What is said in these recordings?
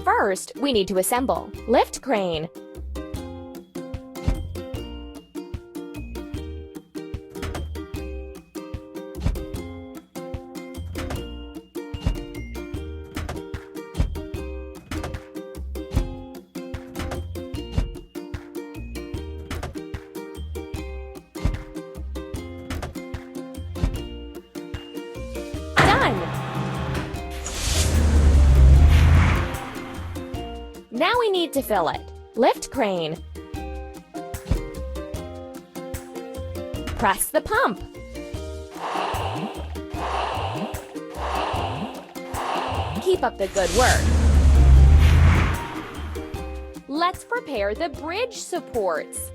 First, we need to assemble. Lift crane. Now we need to fill it. Lift crane. Press the pump. Keep up the good work. Let's prepare the bridge supports.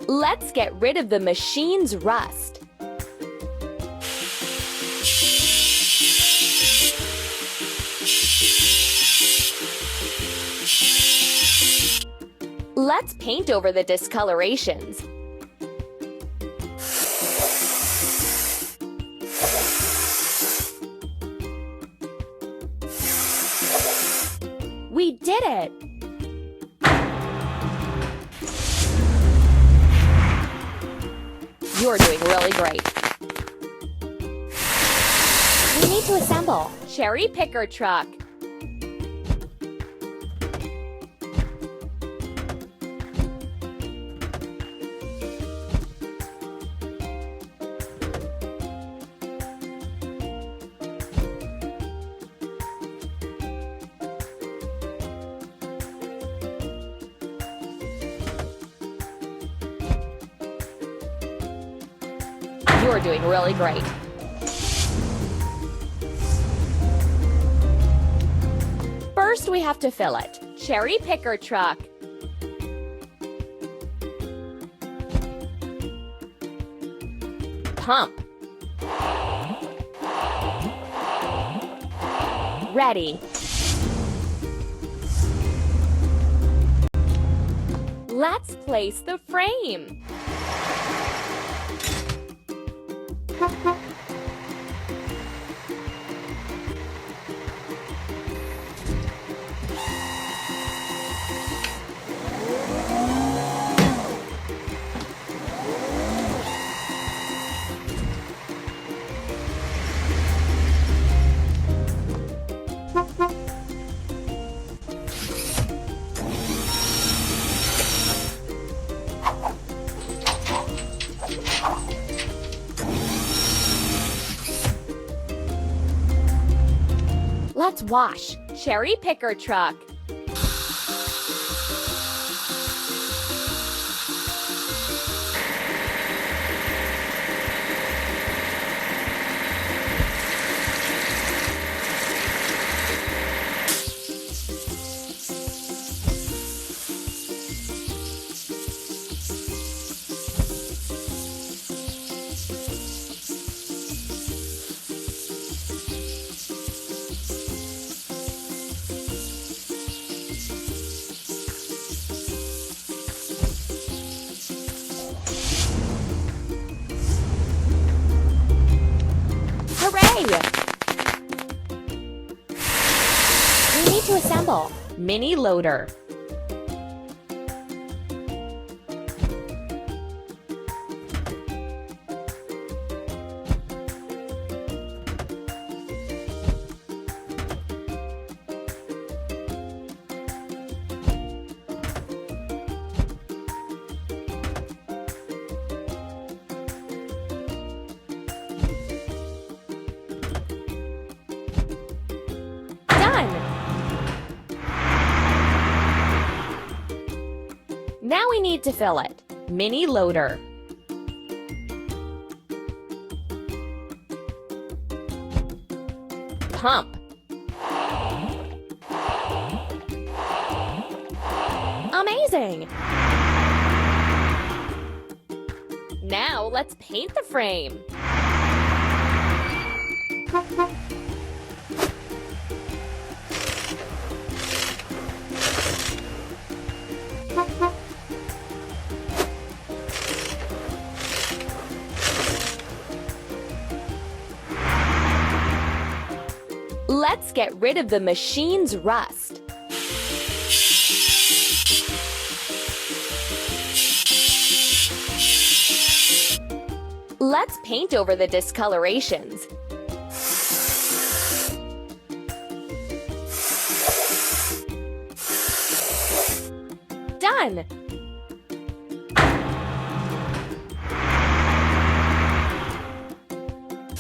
Let's get rid of the machine's rust. Let's paint over the discolorations. We did it! You're doing really great. We need to assemble. Cherry picker truck. You're doing really great. First, we have to fill it. Cherry picker truck. Pump. Ready. Let's place the frame. Let's wash. Cherry picker truck. We need to assemble. Mini loader. Now we need to fill it. Mini loader. Pump. Amazing! Now let's paint the frame. Let's get rid of the machine's rust. Let's paint over the discolorations. Done!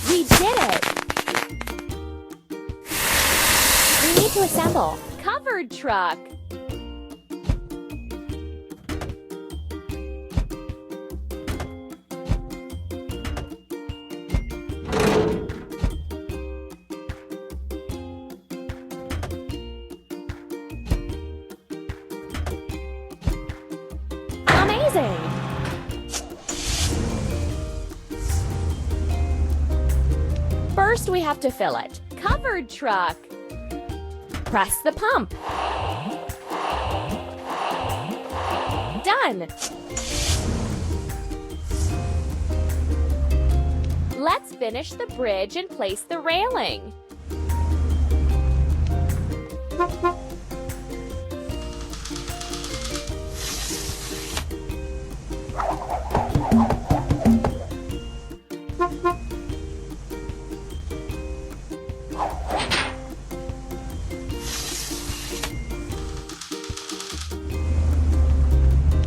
We did it! We need to assemble. Covered truck. Amazing! First, we have to fill it. Covered truck. Press the pump. Done! Let's finish the bridge and place the railing.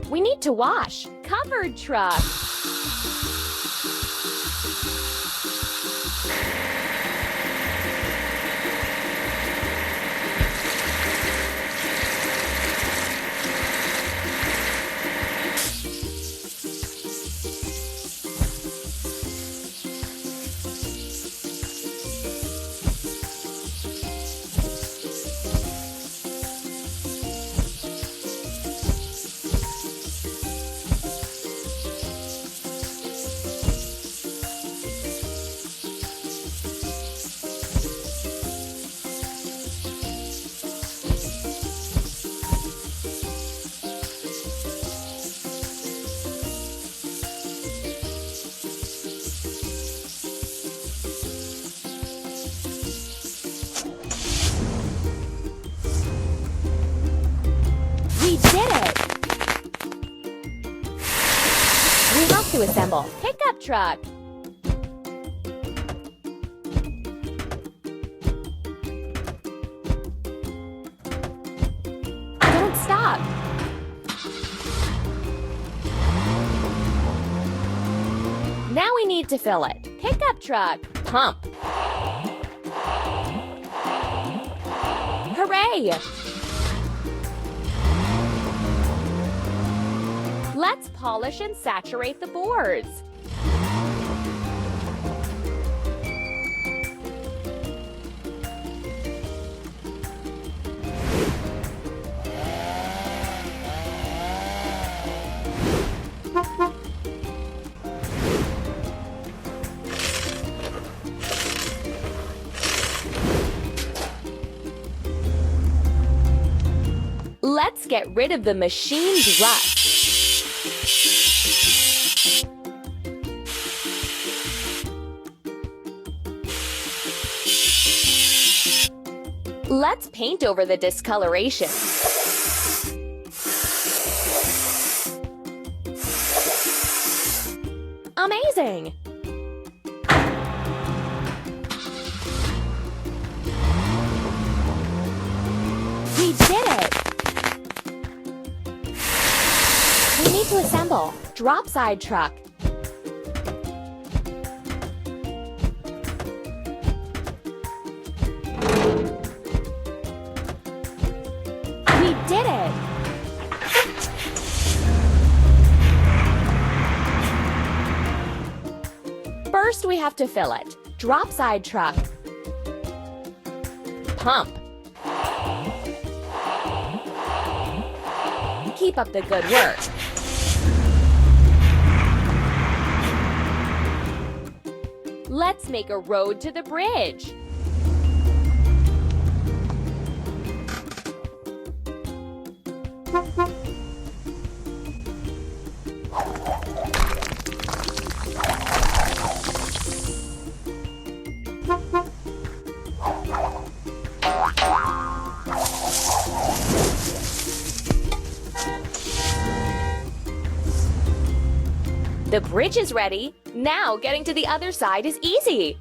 We need to wash. Covered truck. We did it! We have to assemble. Pickup truck. Don't stop. Now we need to fill it. Pickup truck. Pump. Hooray! Let's polish and saturate the boards. Let's get rid of the machine's rust. Let's paint over the discoloration. Amazing! We did it! We need to assemble. Drop side truck. We did it! have to fill it. Drop side truck. Pump. Keep up the good work. Let's make a road to the bridge. The bridge is ready. Now getting to the other side is easy.